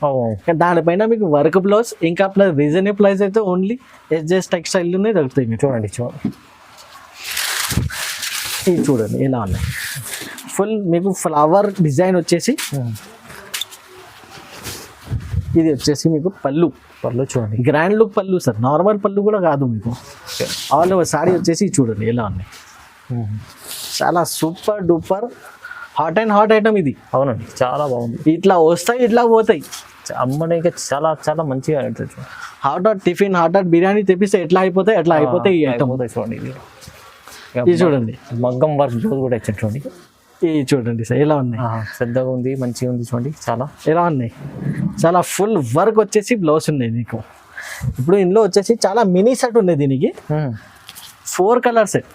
దానిపైన మీకు వర్క్ బ్లౌజ్ ఇంకా ప్లస్ రీజనబుల్ ప్రైస్ అయితే ఓన్లీ ఎస్జేఎస్ టెక్స్టైల్ లోనే దొరుకుతాయి మీకు. చూడండి ఇది చూడండి ఇలా ఉన్నాయి. ఫుల్ మీకు ఫ్లవర్ డిజైన్ వచ్చేసి ఇది వచ్చేసి మీకు పళ్ళు చూడండి, గ్రాండ్ లుక్ పళ్ళు సార్. నార్మల్ పళ్ళు కూడా కాదు మీకు. ఆల్ ఓవర్ సారీ వచ్చేసి చూడండి ఎలా ఉన్నాయి. చాలా సూపర్ డూపర్ హాట్ ఐటమ్ ఇది. అవునండి, చాలా బాగుంది. ఇట్లా వస్తాయి, ఇట్లా పోతాయి. అమ్మడానికి చాలా మంచిగా హాట్ టిఫిన్, హాట్ బిర్యానీ తెప్పిస్తే ఎట్లా అయిపోతాయి అట్లా అయిపోతాయి ఈ ఐటమ్. చూడండి ఇది చూడండి, మగ్గం వర్క్ బ్లౌజ్ కూడా ఇచ్చారు చూడండి. ఇది చూడండి సార్ ఎలా ఉన్నాయి. పెద్దగా ఉంది, మంచిగా ఉంది చూడండి. చాలా ఎలా ఉన్నాయి, చాలా ఫుల్ వర్క్ వచ్చేసి బ్లౌజ్ ఉన్నాయి మీకు. ఇప్పుడు ఇందులో వచ్చేసి చాలా మినీ సెట్ ఉన్నాయి. దీనికి 4 కలర్ సెట్.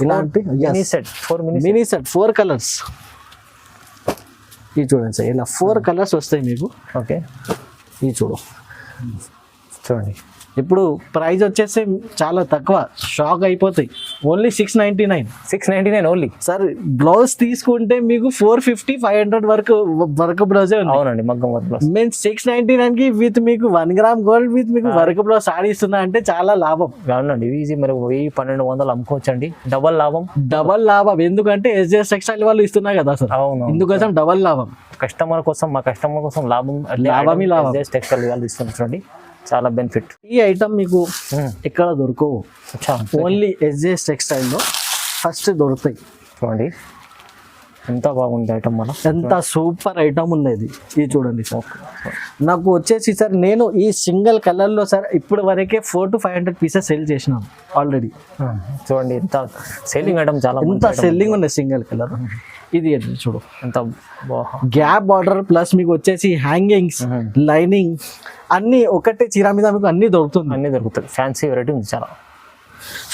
ఇలాంటి మినీ సెట్ 4 కలర్స్. ఇది చూడండి సార్ ఇలా 4 కలర్స్ వస్తాయి మీకు. ఓకే, ఇది చూడండి. ఇప్పుడు ప్రైస్ వచ్చేసి చాలా తక్కువ, షాక్ అయిపోతాయి. Only 699 only sir. బ్లౌజ్ తీసుకుంటే మీకు 450-500 వర్క్ బ్లౌజ్. అవునండి, మగ్గం వర్క్ బ్లౌజ్. మేము 699 కి విత్ మీకు 1 గ్రామ్ గోల్డ్ విత్ మీకు వర్క్ బ్లౌజ్ సారీ ఇస్తున్నా అంటే చాలా లాభం. అవునండి, ఈజీ. మరి 1000-1200 అమ్ముకోవచ్చండి. డబల్ లాభం. ఎందుకంటే ఎస్జేఎస్ టెక్స్టైల్ వాళ్ళు ఇస్తున్నా కదా సార్. అవును, ఇందుకోసం డబల్ లాభం. మా కస్టమర్ కోసం లాభం. టెక్స్టైల్ వాళ్ళు ఇస్తున్నారు. చాలా బెనిఫిట్. ఈ ఐటమ్ మీకు ఎక్కడ దొరకవు, ఓన్లీ ఎస్జేఎస్ టెక్స్టైల్ లో ఫస్ట్ దొరుకుతాయి. చూడండి ఎంత బాగుంది ఐటమ్. ఎంత సూపర్ ఐటమ్ ఉంది ఇది చూడండి సార్. నాకు వచ్చేసి సార్ నేను ఈ సింగిల్ కలర్ లో సార్ ఇప్పుడు వరకే 400-500 పీసెస్ సేల్ చేసినాను ఆల్రెడీ. చూడండి ఎంత సెల్లింగ్ ఐటమ్, ఎంత సెల్లింగ్ ఉంది సింగిల్ కలర్. ఇది చూడు ఎంత గ్యాప్ బార్డర్ ప్లస్ మీకు వచ్చేసి హ్యాంగింగ్స్, లైనింగ్ అన్ని ఒకటే చీర మీద మీకు అన్ని దొరుకుతుంది. ఫ్యాన్సీ వెరైటీ ఉంది చాలా.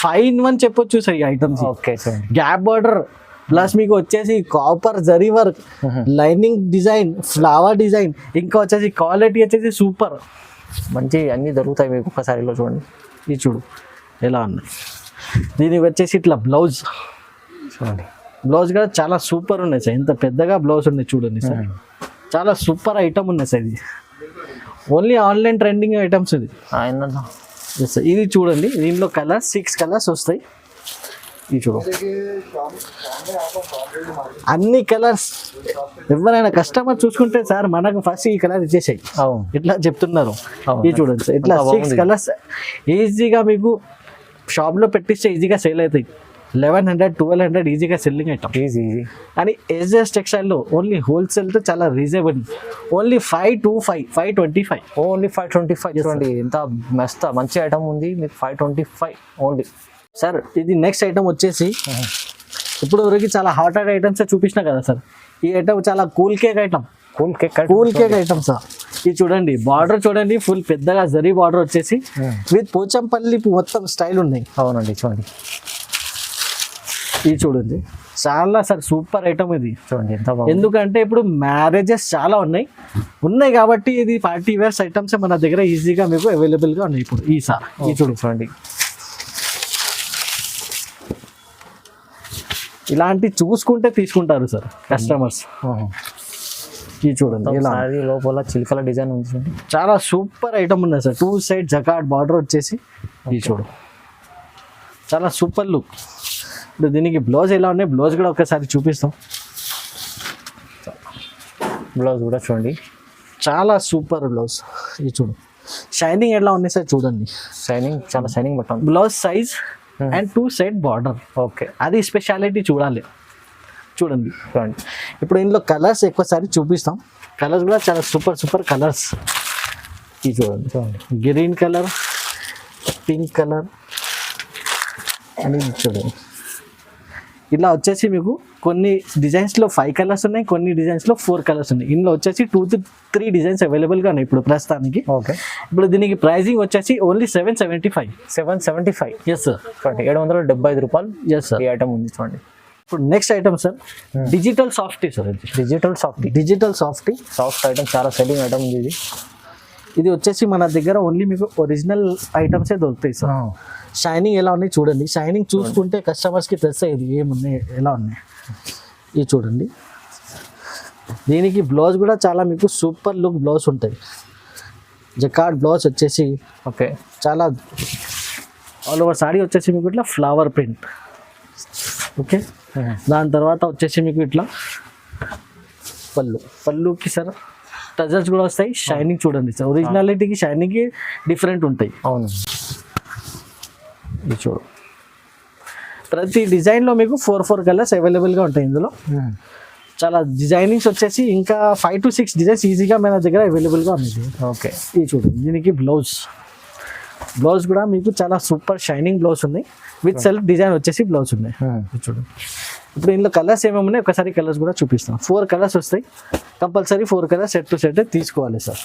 5-in-1 చెప్పొచ్చు సార్ ఈ items. Okay, gap border plus మీకు వచ్చేసి copper zari work, lining design, flower design, ఇంకా వచ్చేసి క్వాలిటీ వచ్చేసి సూపర్ మంచి అన్ని దొరుకుతాయి మీకు ఒక్కసారిలో. చూడండి ఇది చూడు ఎలా ఉన్నాయి. దీనికి వచ్చేసి ఇట్లా బ్లౌజ్ చూడండి. బ్లౌజ్ కూడా చాలా సూపర్ ఉన్నాయి సార్. ఎంత పెద్దగా బ్లౌజ్ ఉన్నాయి చూడండి సార్. చాలా సూపర్ ఐటమ్ ఉన్నాయి సార్. ఇది ఓన్లీ ఆన్లైన్ ట్రెండింగ్ ఐటమ్స్. ఇది ఇది చూడండి. దీనిలో కలర్స్ 6 కలర్స్ వస్తాయి. ఇది చూడు అన్ని కలర్స్. ఎవరైనా కస్టమర్ చూసుకుంటే సార్ మనకు ఫస్ట్ ఈ కలర్ ఇచ్చేసాయి ఇట్లా చెప్తున్నారు. ఇది చూడండి సార్ ఇట్లా 6 కలర్స్ ఈజీగా మీకు షాప్లో పెట్టిస్తే ఈజీగా సేల్ అవుతాయి. 1100-1200 ఈజీగా సెల్లింగ్ ఐటమ్. ఈజీ. కానీ ఎస్జేఎస్ టెక్స్టైల్లో ఓన్లీ హోల్సేల్తో చాలా రీజనబుల్. Only 525 only 525. చూడండి ఎంత మంచి ఐటమ్ ఉంది మీకు. 525 ఓన్లీ సార్. ఇది నెక్స్ట్ ఐటమ్ వచ్చేసి ఇప్పుడు వరకు చాలా హాట్ ఐటమ్స్ చూపించిన కదా సార్. ఈ ఐటమ్ చాలా cool cake item. Cool cake item sir. ఇది చూడండి బార్డర్ చూడండి ఫుల్ పెద్దగా జరీ బార్డర్ వచ్చేసి విత్ పోచంపల్లి మొత్తం స్టైల్ ఉన్నాయి. అవునండి చూడండి. ఇది చూడండి చాలా సార్ సూపర్ ఐటమ్ ఇది. చూడండి ఎంత బాగుంది. ఎందుకంటే ఇప్పుడు మ్యారేజెస్ చాలా ఉన్నాయి కాబట్టి ఇది పార్టీ వేర్స్ ఐటమ్స్ మన దగ్గర ఈజీగా మీకు అవైలబుల్గా ఉన్నాయి ఇప్పుడు. ఈ సార్ ఇది చూడండి. ఇలాంటి చూసుకుంటే తీసుకుంటారు సార్ కస్టమర్స్. ఇది చూడండి ఇలా లోపల చిలుకల డిజైన్ ఉంది. చాలా సూపర్ ఐటమ్ ఉన్నాయి సార్. 2 సైడ్ జకార్డ్ బార్డర్ వచ్చేసి ఇది చూడు చాలా సూపర్ లుక్. ఇప్పుడు దీనికి బ్లౌజ్ ఎలా ఉన్నాయి, బ్లౌజ్ కూడా ఒకసారి చూపిస్తాం. బ్లౌజ్ కూడా చూడండి చాలా సూపర్ బ్లౌజ్. ఇది చూడు షైనింగ్ ఎలా ఉన్నాయి సార్ చూడండి. చాలా shining button. Blouse size and 2 side border. Okay, అది స్పెషాలిటీ చూడండి. చూడండి. ఇప్పుడు ఇందులో కలర్స్ ఎక్కువసారి చూపిస్తాం. కలర్స్ కూడా చాలా సూపర్ కలర్స్. ఇది చూడండి, గ్రీన్ కలర్, పింక్ కలర్ అని చూడండి. ఇలా వచ్చేసి మీకు కొన్ని డిజైన్స్లో 5 కలర్స్ ఉన్నాయి, కొన్ని డిజైన్స్లో 4 కలర్స్ ఉన్నాయి. ఇందులో వచ్చేసి 2 to 3 డిజైన్స్ అవైలబుల్గా ఉన్నాయి ఇప్పుడు ప్రస్తుతానికి. ఓకే, ఇప్పుడు దీనికి ప్రైజింగ్ వచ్చేసి ఓన్లీ 775. 775. ఎస్ సార్, 775 రూపాయలు. Yes sir. ఈ ఐటమ్ ఉంది చూడండి. ఇప్పుడు next item sir, digital softy sir. Digital softy soft item, చాలా సెల్లింగ్ ఐటమ్ ఉంది ఇది వచ్చేసి మన దగ్గర ఓన్లీ మీకు ఒరిజినల్ ఐటమ్సే దొరుకుతాయి సార్. షైనింగ్ ఎలా ఉన్నాయి చూడండి. షైనింగ్ చూసుకుంటే కస్టమర్స్కి తెలుస్తాయి ఇది ఏమున్నాయి, ఎలా ఉన్నాయి. ఇది చూడండి. దీనికి బ్లౌజ్ కూడా చాలా మీకు సూపర్ లుక్ బ్లౌజ్ ఉంటాయి. జకార్డ్ బ్లౌజ్ వచ్చేసి ఓకే, చాలా ఆల్ ఓవర్ సాడీ వచ్చేసి మీకు ఇట్లా ఫ్లవర్ ప్రింట్. ఓకే, దాని తర్వాత వచ్చేసి మీకు ఇట్లా పళ్ళుకి సార్ టజల్స్ కూడా వస్తాయి. షైనింగ్ చూడండి సార్, ఒరిజినాలిటీకి షైనింగ్కి డిఫరెంట్ ఉంటాయి. అవును, ఇది చూడు. ప్రతి డిజైన్లో మీకు 4 కలర్స్ అవైలబుల్గా ఉంటాయి. ఇందులో చాలా డిజైనింగ్స్ వచ్చేసి ఇంకా 5 to 6 డిజైన్స్ ఈజీగా మన దగ్గర అవైలబుల్గా ఉంది. ఓకే, ఇది చూడండి. దీనికి బ్లౌజ్ కూడా మీకు చాలా సూపర్ షైనింగ్ బ్లౌజ్ ఉన్నాయి. విత్ సెల్ఫ్ డిజైన్ వచ్చేసి బ్లౌజ్ ఉన్నాయి. చూడండి. ఇప్పుడు ఇందులో కలర్స్ ఏమేమి ఉన్నాయి ఒకసారి కలర్స్ కూడా చూపిస్తాం. 4 కలర్స్ వస్తాయి. Compulsory 4 colours set to set తీసుకోవాలి సార్.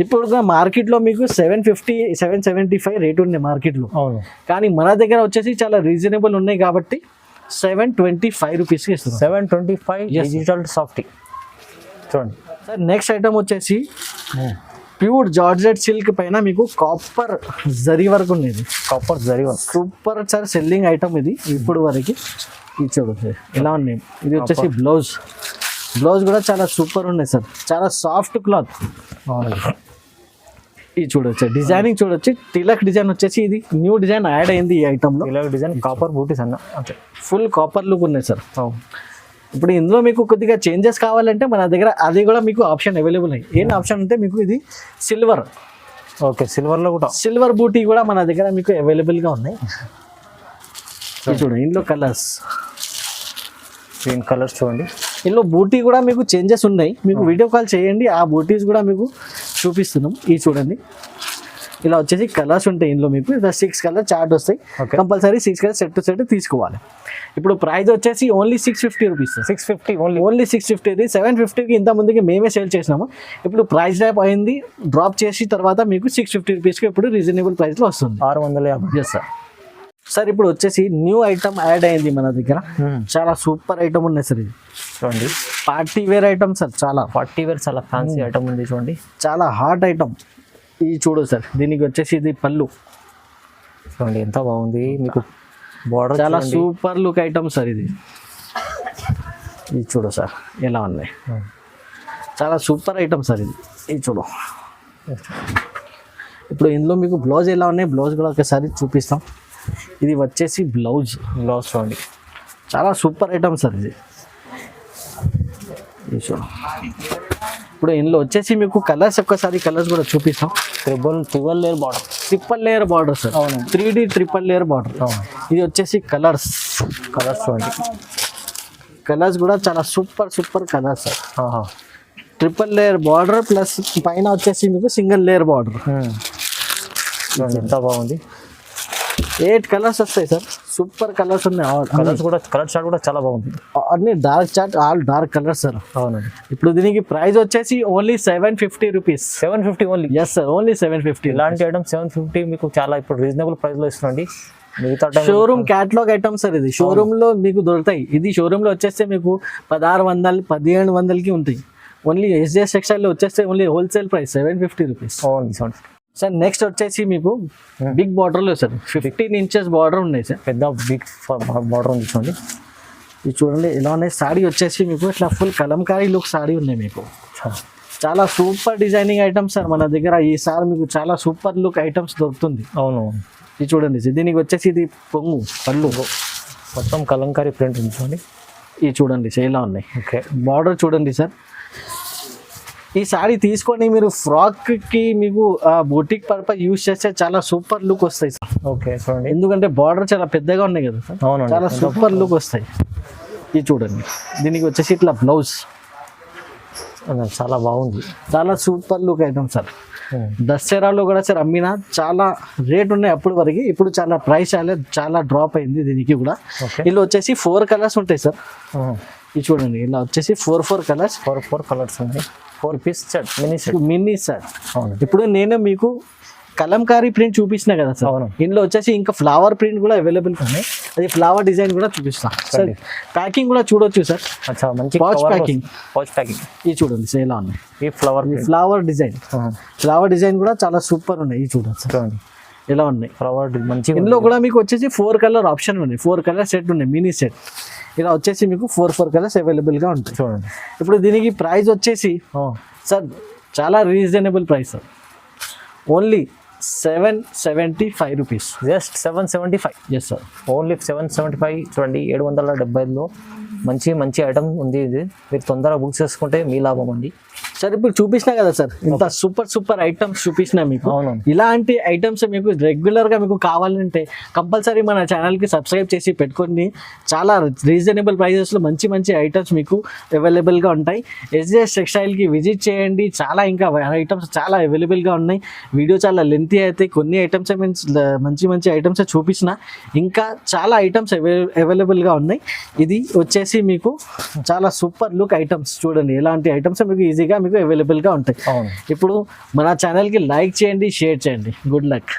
ఇప్పుడు మార్కెట్లో మీకు 750, 775 రేట్ ఉంది మార్కెట్లో. అవును, కానీ మన దగ్గర వచ్చేసి చాలా రీజనబుల్ ఉన్నాయి కాబట్టి 725 రూపీస్కి ఇస్తున్నాం. 725 డిజిటల్ సాఫ్టీ చూడండి సార్. నెక్స్ట్ ఐటమ్ వచ్చేసి ప్యూర్ జార్జెట్ సిల్క్ పైన మీకు కాపర్ జరీ వర్క్ ఉండేది. Copper zari work super sir selling item ఇది ఇప్పుడు వరకు. ఇది చూడండి ఎలా ఉన్నాయి. ఇది వచ్చేసి బ్లౌజ్ కూడా చాలా సూపర్ ఉన్నాయి సార్, చాలా సాఫ్ట్ క్లాత్. ఇది చూడొచ్చు, డిజైనింగ్ చూడొచ్చు. తిలక్ డిజైన్ వచ్చేసి ఇది న్యూ డిజైన్ యాడ్ అయింది ఈ ఐటమ్లో. తిలక్ డిజైన్ కాపర్ బూటీస్ అన్న, ఫుల్ కాపర్ లుక్ ఉన్నాయి సార్. ఇప్పుడు ఇందులో మీకు కొద్దిగా చేంజెస్ కావాలంటే మన దగ్గర అది కూడా మీకు ఆప్షన్ అవైలబుల్ అయ్యి. ఏం ఆప్షన్ అంటే మీకు ఇది సిల్వర్. ఓకే, సిల్వర్లో కూడా సిల్వర్ బూటీ కూడా మన దగ్గర మీకు అవైలబుల్గా ఉన్నాయి. చూడండి ఇందులో కలర్స్, గ్రీన్ కలర్స్ చూడండి. ఇందులో బూటీ కూడా మీకు చేంజెస్ ఉన్నాయి. మీకు వీడియో కాల్ చేయండి, ఆ బూటీస్ కూడా మీకు చూపిస్తున్నాం. ఇది చూడండి. ఇలా వచ్చేసి కలర్స్ ఉంటాయి ఇందులో మీకు 6 కలర్ చార్ట్ వస్తాయి. Compulsory 6 colour set to set తీసుకోవాలి. ఇప్పుడు ప్రైస్ వచ్చేసి ఓన్లీ 650 రూపీస్. 650 ఓన్లీ 650. ఇది 750కి ఇంత ముందుకి మేమే సేల్ చేసినాము. ఇప్పుడు ప్రైస్ డ్రాప్ అయింది, డ్రాప్ చేసి తర్వాత మీకు 650 రూపీస్కి ఇప్పుడు రీజనబుల్ ప్రైస్లో వస్తుంది. 650. Yes sir. సార్ ఇప్పుడు వచ్చేసి న్యూ ఐటమ్ యాడ్ అయింది మన దగ్గర. చాలా సూపర్ ఐటమ్ ఉన్నాయి సార్. ఇది చూడండి, పార్టీ వేర్ ఐటమ్ సార్. చాలా పార్టీ వేర్, చాలా ఫ్యాన్సీ ఐటమ్ ఉంది చూడండి. చాలా హాట్ ఐటమ్. ఇది చూడు సార్. దీనికి వచ్చేసి ఇది పళ్ళు చూడండి ఎంత బాగుంది. మీకు బార్డర్ చాలా సూపర్ లుక్ ఐటమ్ సార్. ఇది చూడు సార్ ఎలా ఉన్నాయి. చాలా సూపర్ ఐటమ్ సార్ ఇది. ఇది చూడు. ఇప్పుడు ఇందులో మీకు బ్లౌజ్ ఎలా ఉన్నాయి, బ్లౌజ్ కూడా ఒకసారి చూపిస్తాం. ఇది వచ్చేసి బ్లౌజ్ చూడండి, చాలా సూపర్ ఐటమ్ సార్ ఇది. చూడు. ఇప్పుడు ఇందులో వచ్చేసి మీకు కలర్స్ ఒక్కసారి కలర్స్ కూడా చూపిస్తాం. Triple layer border sir. 3D triple layer border. ఇది వచ్చేసి కలర్స్ చూడండి. కలర్స్ కూడా చాలా super colours sir. Triple layer border plus పైన వచ్చేసి మీకు సింగిల్ లేయర్ బార్డర్. ఎంత బాగుంది. 8 కలర్స్ వస్తాయి సార్. సూపర్ కలర్స్ ఉన్నాయి. కలర్ చార్ట్ కూడా చాలా బాగుంది. అన్ని dark chart, all dark colours sir. అవునండి. ఇప్పుడు దీనికి ప్రైస్ వచ్చేసి only 750 rupees. 750 only. Yes sir, only 750. ఇలాంటి ఐటమ్ 750 మీకు చాలా ఇప్పుడు రీజనబుల్ ప్రైస్ లో ఇస్తుందండి. మిగతా షోరూమ్ క్యాటలాగ్ ఐటమ్ సార్. ఇది షోరూమ్ లో మీకు దొరుకుతాయి. ఇది షోరూమ్ లో వచ్చేస్తే మీకు 1600, 1700కి ఉంటాయి. ఓన్లీ SJS టెక్స్టైల్ లో వచ్చేస్తే only wholesale price 750 rupees. Sir next వచ్చేసి మీకు బిగ్ బార్డర్లో సార్ 15 ఇంచెస్ బార్డర్ ఉన్నాయి సార్. పెద్ద బిగ్ బార్డర్ ఉంది చూడండి. ఇది చూడండి ఎలా ఉన్నాయి. సాడీ వచ్చేసి మీకు ఇట్లా ఫుల్ కలంకారీ లుక్ సాడీ ఉన్నాయి మీకు. చాలా సూపర్ డిజైనింగ్ ఐటమ్స్ సార్ మన దగ్గర. ఈసారి మీకు చాలా సూపర్ లుక్ ఐటమ్స్ దొరుకుతుంది. అవును. ఇది చూడండి సార్. దీనికి వచ్చేసి ఇది పళ్ళు మొత్తం కలంకారీ ప్రింట్ ఉంది చూడండి. ఇది చూడండి సార్ ఎలా ఉన్నాయి. ఓకే, బార్డర్ చూడండి సార్. ఈ సారీ తీసుకొని మీరు ఫ్రాక్ కి మీకు బొటిక్ పర్పస్ యూస్ చేస్తే చాలా సూపర్ లుక్ వస్తాయి సార్. ఓకే చూడండి. ఎందుకంటే బార్డర్ చాలా పెద్దగా ఉన్నాయి కదా సార్, అవునండి. చాలా సూపర్ లుక్ వస్తాయి. ఇది చూడండి, దీనికి వచ్చేసి ఇట్లా బ్లౌజ్ చాలా బాగుంది. చాలా సూపర్ లుక్ ఐటమ్ సార్. దసరాలో కూడా సార్ అమ్మిన చాలా రేట్ ఉన్నాయి అప్పుడు వరకు, ఇప్పుడు చాలా ప్రైస్ చాలా డ్రాప్ అయింది దీనికి కూడా. ఓకే. ఇలా వచ్చేసి 4 కలర్స్ ఉంటాయి సార్. ఇది చూడండి, ఇలా వచ్చేసి 4 కలర్స్, 4 కలర్స్ ఉన్నాయి. 4 పీస్ సెట్, మినీ సార్. అవును. ఇప్పుడు నేను మీకు కలంకారీ ప్రింట్ చూపించిన కదా సార్, అవును. ఇందులో వచ్చేసి ఇంకా ఫ్లవర్ ప్రింట్ కూడా అవైలబుల్ ఉన్నాయి. అది ఫ్లవర్ డిజైన్ కూడా చూపిస్తాం సార్. ప్యాకింగ్ కూడా చూడొచ్చు సార్. అచ్చా, మంచి పౌచ్ ప్యాకింగ్. ఇది చూడండి సార్ ఎలా ఉన్నాయి. ఈ ఫ్లవర్ డిజైన్ కూడా చాలా సూపర్ ఉన్నాయి. ఇది చూడండి సార్ చూడండి ఎలా ఉన్నాయి. ఫ్లవర్ మంచి. ఇందులో కూడా మీకు వచ్చేసి 4 కలర్ ఆప్షన్ ఉన్నాయి, 4 కలర్ సెట్ ఉన్నాయి, మినీ సెట్. ఇలా వచ్చేసి మీకు 4 కలర్స్ అవైలబుల్ గా ఉంటాయి. చూడండి. ఇప్పుడు దీనికి ప్రైస్ వచ్చేసి సార్ చాలా reasonable price sir, only 775 rupees. Just 775. Yes sir, only 775. చూడండి 775లో మంచి ఐటమ్ ఉంది. ఇది మీరు తొందరగా బుక్ చేసుకుంటే మీ లాభం అండి. సార్ ఇప్పుడు చూపించిన కదా సార్, ఇంత సూపర్ ఐటమ్స్ చూపించిన మీకు. అవును. ఇలాంటి ఐటమ్స్ మీకు రెగ్యులర్ గా మీకు కావాలంటే కంపల్సరీ మన ఛానల్ కి సబ్స్క్రైబ్ చేసి పెట్టుకొని, చాలా రీజనబుల్ ప్రైజెస్ లో మంచి ఐటమ్స్ మీకు అవైలబుల్ గా ఉంటాయి. ఎస్జేఎస్ టెక్స్టైల్ కి విజిట్ చేయండి, చాలా ఇంకా ఐటమ్స్ చాలా అవైలబుల్ గా ఉన్నాయి. వీడియో చాలా లెంతీ అయితే కొన్ని ఐటమ్స్ మంచి ఐటమ్స్ చూపించిన, ఇంకా చాలా ఐటమ్స్ అవైలబుల్ గా ఉన్నాయి. ఇది వచ్చేసి మీకు చాలా సూపర్ లుక్ ఐటమ్స్. చూడండి ఎలాంటి ఐటమ్స్ మీకు ఈజీగా మీకు అవైలబుల్ గా ఉంటాయి. అవును. ఇప్పుడు మన ఛానల్ కి లైక్ చేయండి, షేర్ చేయండి. Good luck.